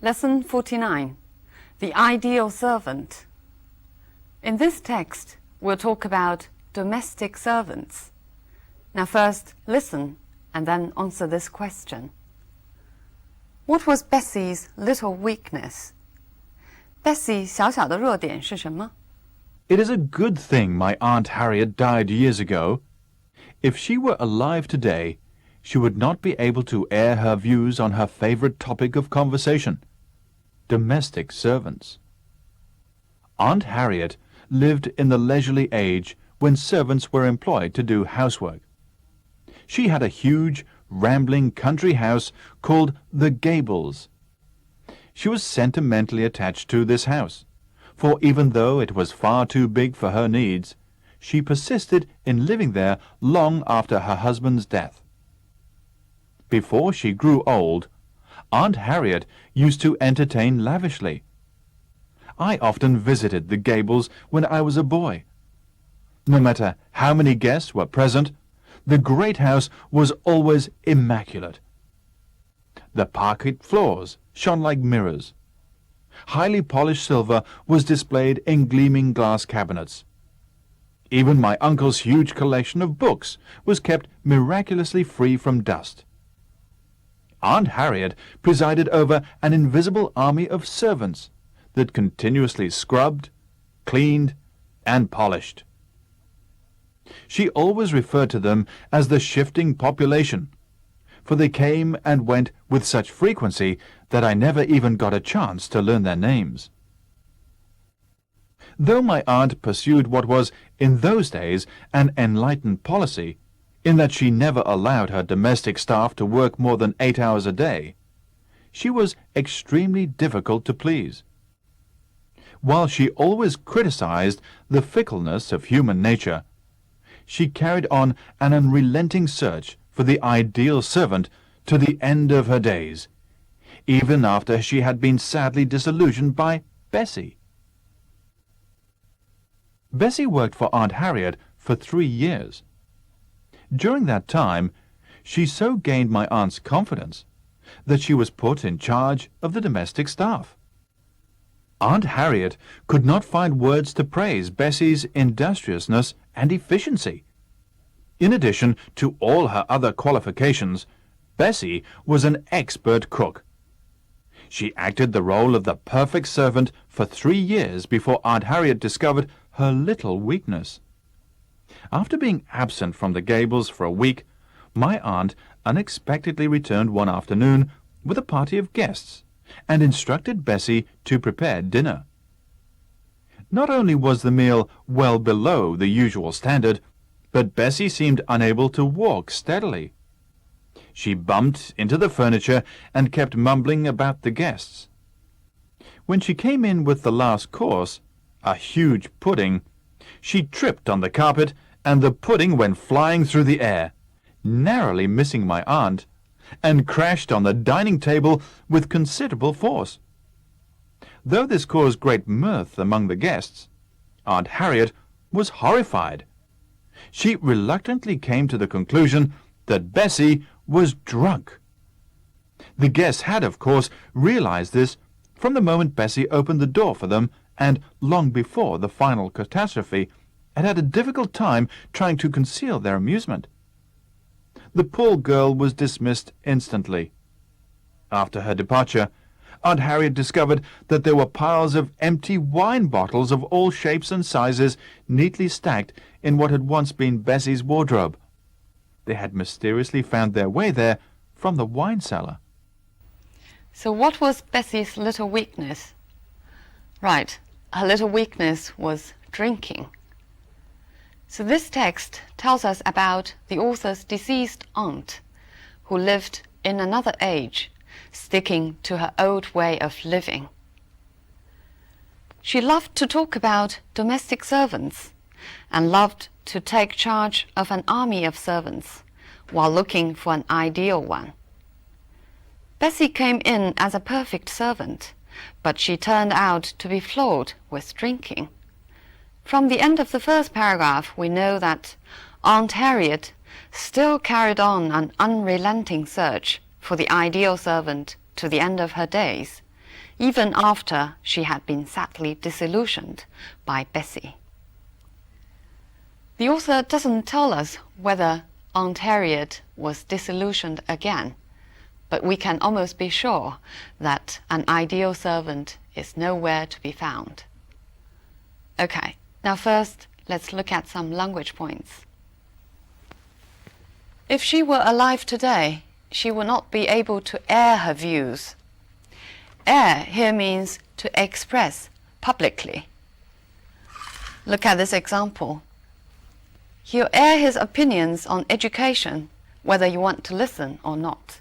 Lesson 49. The Ideal Servant. In this text, we'll talk about domestic servants. Now first, listen and then answer this question. What was Bessie's little weakness? Bessie 小小的弱点是什么？ It is a good thing my Aunt Harriet died years ago. If she were alive today, she would not be able to air her views on her favorite topic of conversation, domestic servants. Aunt Harriet lived in the leisurely age when servants were employed to do housework. She had a huge, rambling country house called the Gables. She was sentimentally attached to this house, for even though it was far too big for her needs, she persisted in living there long after her husband's death. Before she grew old, Aunt Harriet used to entertain lavishly. I often visited the Gables when I was a boy. No matter how many guests were present, the great house was always immaculate. The parquet floors shone like mirrors. Highly polished silver was displayed in gleaming glass cabinets. Even my uncle's huge collection of books was kept miraculously free from dust. Aunt Harriet presided over an invisible army of servants that continuously scrubbed, cleaned, and polished. She always referred to them as the shifting population, for they came and went with such frequency that I never even got a chance to learn their names. Though my aunt pursued what was, in those days, an enlightened policy, in that she never allowed her domestic staff to work more than 8 hours a day, she was extremely difficult to please. While she always criticized the fickleness of human nature, she carried on an unrelenting search for the ideal servant to the end of her days, even after she had been sadly disillusioned by Bessie. Bessie worked for Aunt Harriet for 3 years. During that time, she so gained my aunt's confidence that she was put in charge of the domestic staff. Aunt Harriet could not find words to praise Bessie's industriousness and efficiency. In addition to all her other qualifications, Bessie was an expert cook. She acted the role of the perfect servant for 3 years before Aunt Harriet discovered her little weakness. After being absent from the Gables for a week, my aunt unexpectedly returned one afternoon with a party of guests and instructed Bessie to prepare dinner. Not only was the meal well below the usual standard, but Bessie seemed unable to walk steadily. She bumped into the furniture and kept mumbling about the guests. When she came in with the last course, a huge pudding, she tripped on the carpet and the pudding went flying through the air, narrowly missing my aunt, and crashed on the dining table with considerable force. Though this caused great mirth among the guests, Aunt Harriet was horrified. She reluctantly came to the conclusion that Bessie was drunk. The guests had, of course, realized this from the moment Bessie opened the door for them, and long before the final catastrophe, had a difficult time trying to conceal their amusement. The poor girl was dismissed instantly. After her departure, Aunt Harriet discovered that there were piles of empty wine bottles of all shapes and sizes neatly stacked in what had once been Bessie's wardrobe. They had mysteriously found their way there from the wine cellar. So what was Bessie's little weakness? Right, her little weakness was drinking. So this text tells us about the author's deceased aunt, who lived in another age, sticking to her old way of living. She loved to talk about domestic servants and loved to take charge of an army of servants while looking for an ideal one. Bessie came in as a perfect servant, but she turned out to be flawed with drinking. From the end of the first paragraph, we know that Aunt Harriet still carried on an unrelenting search for the ideal servant to the end of her days, even after she had been sadly disillusioned by Bessie. The author doesn't tell us whether Aunt Harriet was disillusioned again, but we can almost be sure that an ideal servant is nowhere to be found. Okay, now first, let's look at some language points. If she were alive today, she would not be able to air her views. Air here means to express publicly. Look at this example. He'll air his opinions on education, whether you want to listen or not.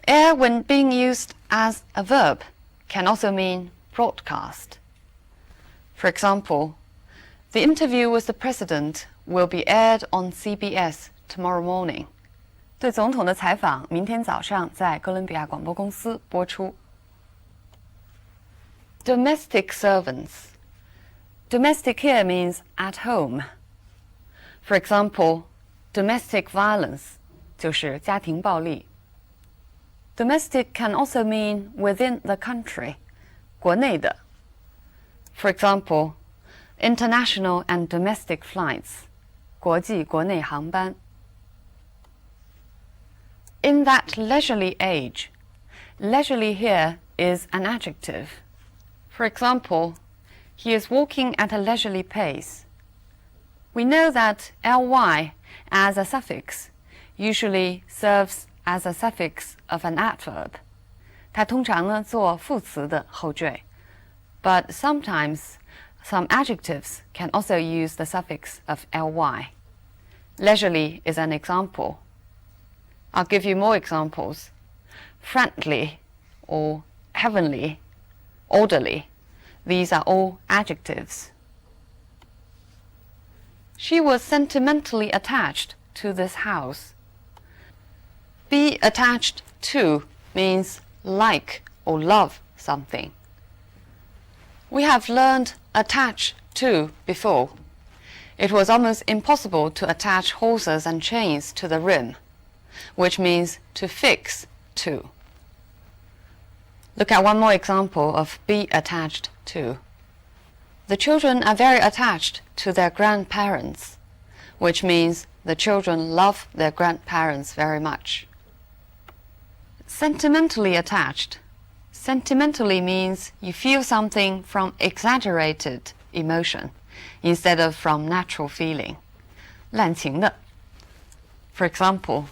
Air, when being used as a verb, can also mean broadcast. For example, the interview with the president will be aired on CBS tomorrow morning. 对总统的采访明天早上在哥伦比亚广播公司播出。Domestic servants. Domestic here means at home. For example, domestic violence 就是家庭暴力。Domestic can also mean within the country, 国内的。For example, international and domestic flights, 国际国内航班。In that leisurely age, leisurely here is an adjective. For example, he is walking at a leisurely pace. We know that ly as a suffix usually serves as a suffix of an adverb. 它通常呢做副词的后缀。But sometimes some adjectives can also use the suffix of ly. Leisurely is an example. I'll give you more examples. Friendly or heavenly, orderly. These are all adjectives. She was sentimentally attached to this house. Be attached to means like or love something. We have learned attach to before. It was almost impossible to attach horses and chains to the rim, which means to fix to. Look at one more example of be attached to. The children are very attached to their grandparents, which means the children love their grandparents very much. Sentimentally attached. Sentimentally means you feel something from exaggerated emotion instead of from natural feeling. 滥情的。For example,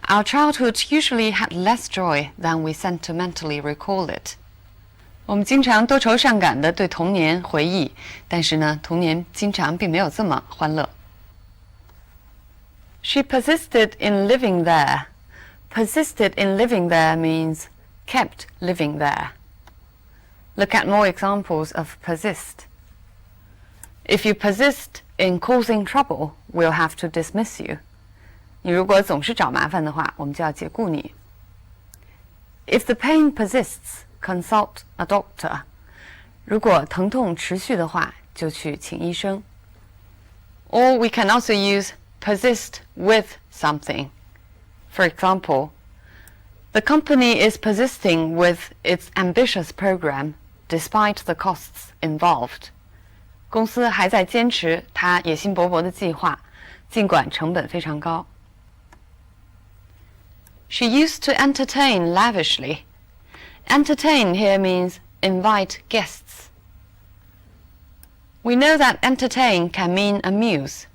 our childhood usually had less joy than we sentimentally recall it. 我们经常多愁善感地对童年回忆，但是呢，童年经常并没有这么欢乐。She persisted in living there. Persisted in living there means kept living there. Look at more examples of persist. If you persist in causing trouble, we'll have to dismiss you. 你如果总是找麻烦的话，我们就要解雇你。If the pain persists, consult a doctor. 如果疼痛持续的话，就去请医生。Or we can also use persist with something. For example, the company is persisting with its ambitious program despite the costs involved. 公司还在坚持它野心勃勃的计划，尽管成本非常高。She used to entertain lavishly. Entertain here means invite guests. We know that entertain can mean amuse.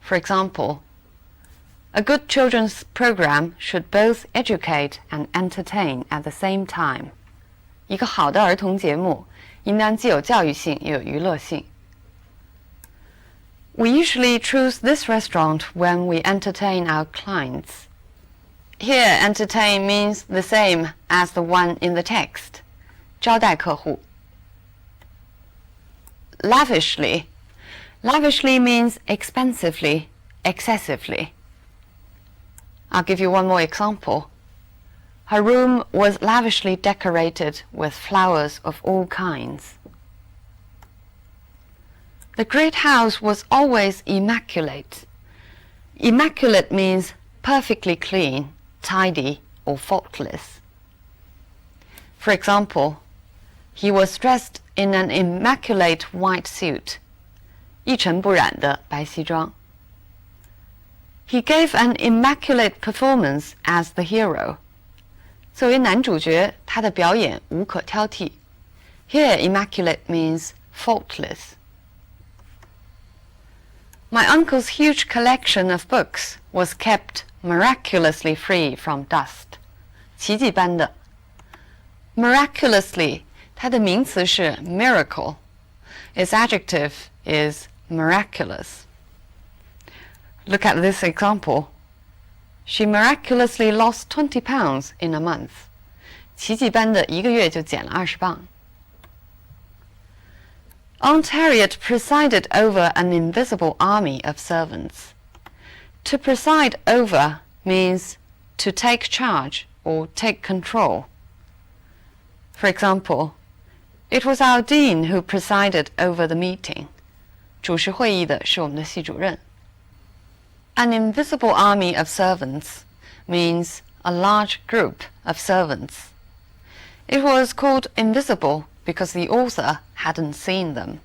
For example, a good children's program should both educate and entertain at the same time. 一个好的儿童节目应当既有教育性又有娱乐性。We usually choose this restaurant when we entertain our clients. Here, entertain means the same as the one in the text. 招待客户。Lavishly. Lavishly means expensively, excessively. I'll give you one more example. Her room was lavishly decorated with flowers of all kinds. The great house was always immaculate. Immaculate means perfectly clean, tidy, or faultless. For example, he was dressed in an immaculate white suit. 一尘不染的白西装。He gave an immaculate performance as the hero. 作为男主角，他的表演无可挑剔。Here, immaculate means faultless. My uncle's huge collection of books was kept miraculously free from dust. 奇迹般的。Miraculously, 它的名词是 miracle. Its adjective is miraculous. Look at this example. She miraculously lost 20 pounds in a month. 奇迹般的一个月就减了20磅。Aunt Harriet presided over an invisible army of servants. To preside over means to take charge or take control. For example, it was our dean who presided over the meeting. 主持会议的是我们的系主任。An invisible army of servants means a large group of servants. It was called invisible because the author hadn't seen them.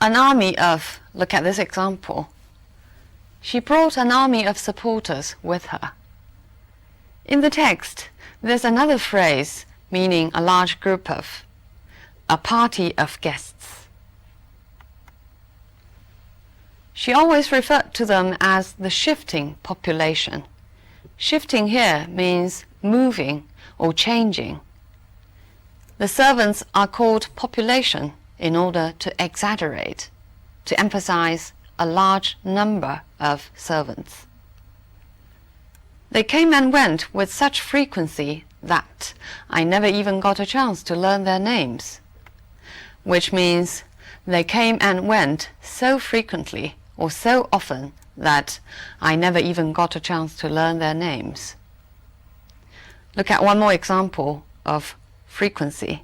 An army of, look at this example. She brought an army of supporters with her. In the text, there's another phrase meaning a large group of, a party of guests. She always referred to them as the shifting population. Shifting here means moving or changing. The servants are called population in order to exaggerate, to emphasize a large number of servants. They came and went with such frequency that I never even got a chance to learn their names, which means they came and went so frequently or so often that I never even got a chance to learn their names. Look at one more example of frequency.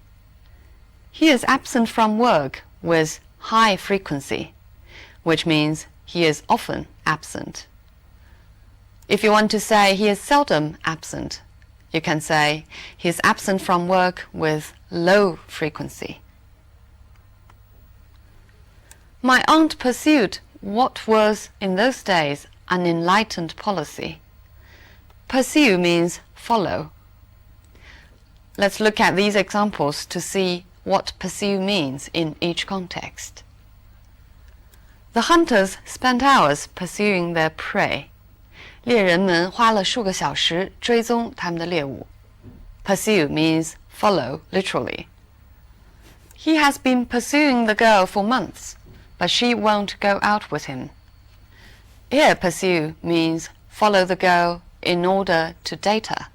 He is absent from work with high frequency, which means he is often absent. If you want to say he is seldom absent, you can say he is absent from work with low frequency. My aunt pursued what was in those days an enlightened policy. Pursue means follow. Let's look at these examples to see what pursue means in each context. The hunters spent hours pursuing their prey. 猎人们花了数个小时追踪他们的猎物。Pursue means follow, literally. He has been pursuing the girl for months, but she won't go out with him. Here, pursue means follow the girl in order to date her.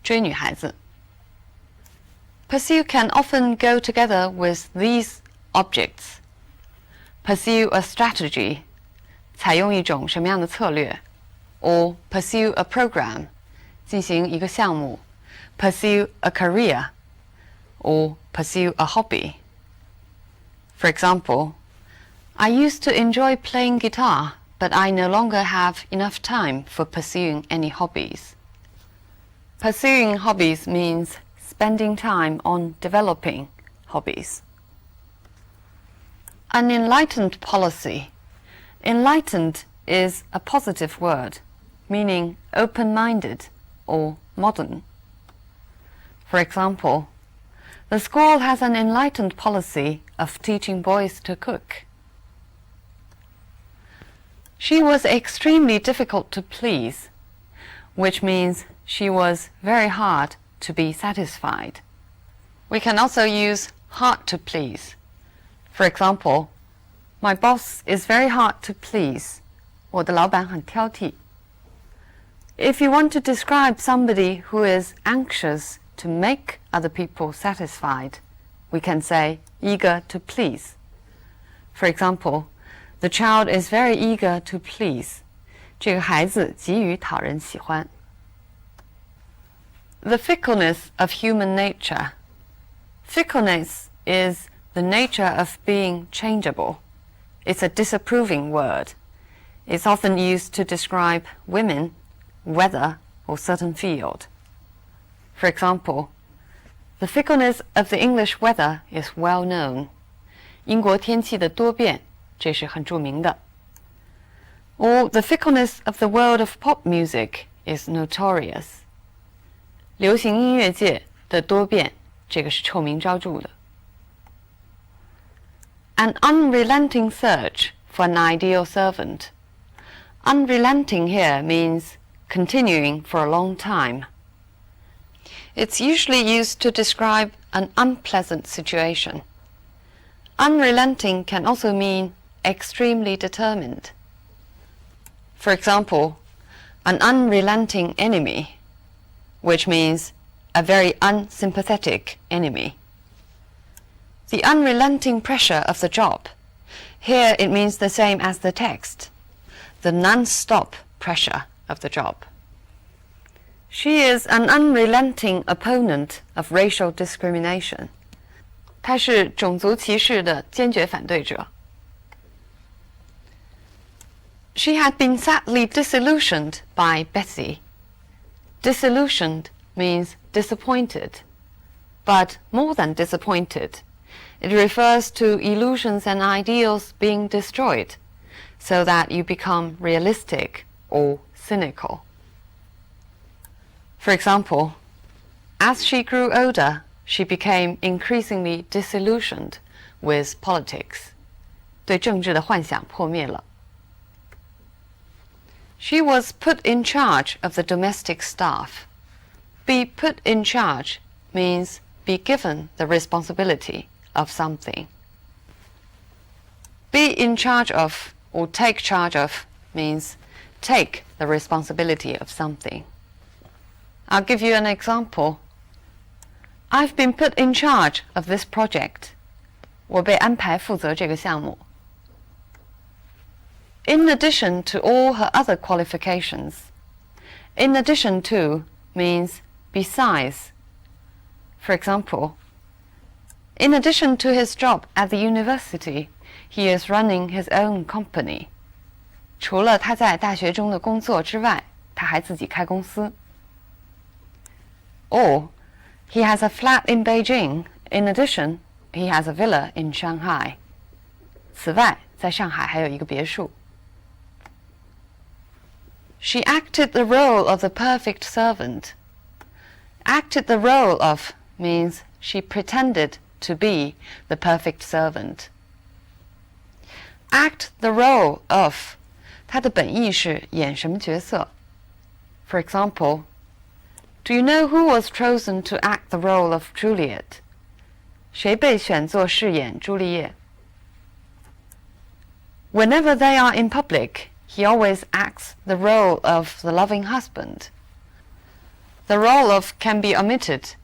追女孩子。Pursue can often go together with these objects. Pursue a strategy. 采用一种什么样的策略 or pursue a program, 进行一个项目 pursue a career, or pursue a hobby. For example, I used to enjoy playing guitar, but I no longer have enough time for pursuing any hobbies. Pursuing hobbies means spending time on developing hobbies. An enlightened policy. Enlightened is a positive word, meaning open-minded or modern. For example, the school has an enlightened policy of teaching boys to cook. She was extremely difficult to please, which means she was very hard to be satisfied. We can also use hard to please. For example, my boss is very hard to please. 我的老板很挑剔。If you want to describe somebody who is anxious to make other people satisfied, we can say eager to please. For example, the child is very eager to please. 这个孩子急于讨人喜欢。The fickleness of human nature. Fickleness is the nature of being changeable. It's a disapproving word. It's often used to describe women, weather, or certain field. For example, the fickleness of the English weather is well known. 英国天气的多变，这是很著名的。Or the fickleness of the world of pop music is notorious. 流行音乐界的多变，这个是臭名昭著的。An unrelenting search for an ideal servant. Unrelenting here means continuing for a long time. It's usually used to describe an unpleasant situation. Unrelenting can also mean extremely determined. For example, an unrelenting enemy, which means a very unsympathetic enemy. The unrelenting pressure of the job. Here it means the same as the text, the non-stop pressure of the job. She is an unrelenting opponent of racial discrimination. 她是种族歧视的坚决反对者。She had been sadly disillusioned by Bessie. Disillusioned means disappointed, but more than disappointed. It refers to illusions and ideals being destroyed, so that you become realistic or cynical. For example, as she grew older, she became increasingly disillusioned with politics. 对政治的幻想破灭了。She was put in charge of the domestic staff. Be put in charge means be given the responsibility of something. Be in charge of or take charge of means take the responsibility of something. I'll give you an example. I've been put in charge of this project. 我被安排负责这个项目。In addition to all her other qualifications. In addition to means besides. For example, in addition to his job at the university, he is running his own company. 除了他在大学中的工作之外，他还自己开公司。Or, he has a flat in Beijing. In addition, he has a villa in Shanghai. 此外，在上海还有一个别墅。She acted the role of the perfect servant. Acted the role of means she pretended to be the perfect servant. Act the role of 它的本意是演什么角色。For example, do you know who was chosen to act the role of Juliet? 谁被选作饰演朱丽叶？ Whenever they are in public, he always acts the role of the loving husband. The role of can be omitted,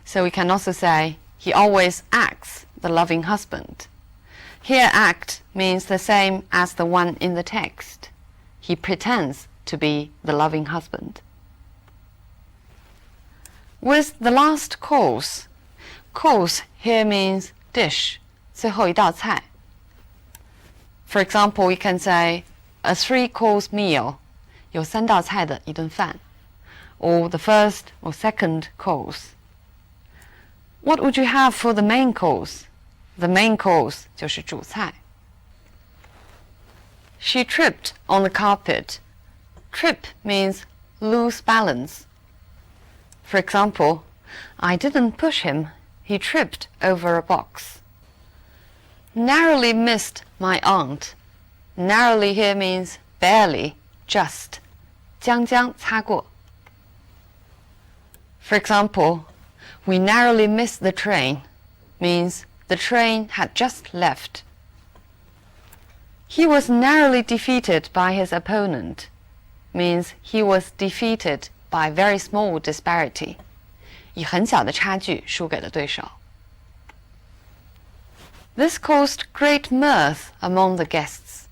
so we can also say he always acts the loving husband. Here act means the same as the one in the text. He pretends to be the loving husband. With the last course, course here means dish, 最后一道菜。For example, we can say a 3-course meal, 有3道菜的一顿饭。Or the first or second course. What would you have for the main course? The main course 就是主菜。She tripped on the carpet. Trip means lose balance. For example, I didn't push him. He tripped over a box. Narrowly missed my aunt. Narrowly here means barely, just. 将将擦过。For example, we narrowly missed the train means the train had just left. He was narrowly defeated by his opponent means he was defeated by very small disparity. 以很小的差距输给了对手。This caused great mirth among the guests.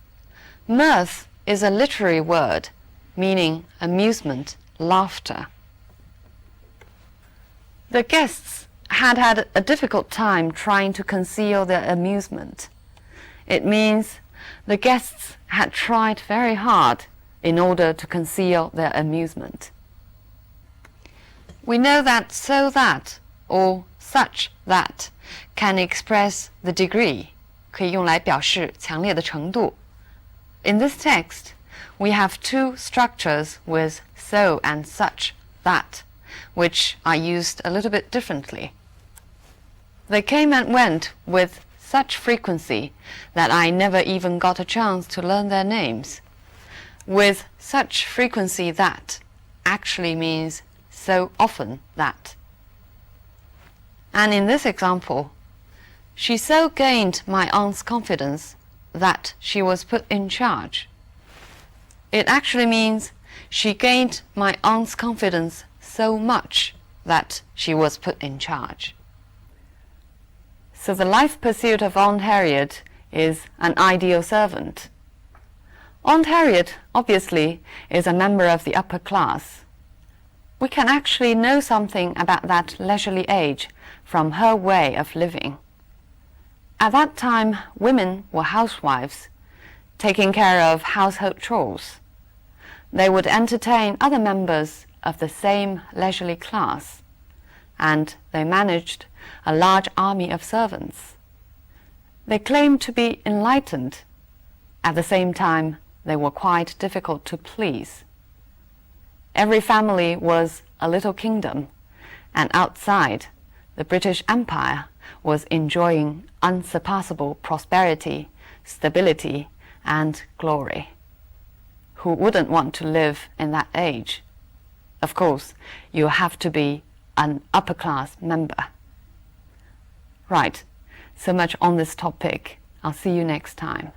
Mirth is a literary word meaning amusement, laughter. The guests had had a difficult time trying to conceal their amusement. It means the guests had tried very hard in order to conceal their amusement. We know that so that or such that can express the degree, 可以用来表示强烈的程度。In this text, we have two structures with so and such that, which are used a little bit differently. They came and went with such frequency that I never even got a chance to learn their names. With such frequency that actually means so often that. And in this example, she so gained my aunt's confidence that she was put in charge. It actually means she gained my aunt's confidence so much that she was put in charge. So the life pursuit of Aunt Harriet is an ideal servant. Aunt Harriet, obviously, is a member of the upper class. We can actually know something about that leisurely age from her way of living. At that time, women were housewives, taking care of household chores. They would entertain other members of the same leisurely class, and they managed a large army of servants. They claimed to be enlightened. At the same time, they were quite difficult to please. Every family was a little kingdom, and outside, the British Empire was enjoying unsurpassable prosperity, stability, and glory. Who wouldn't want to live in that age? Of course, you have to be an upper-class member. Right, so much on this topic. I'll see you next time.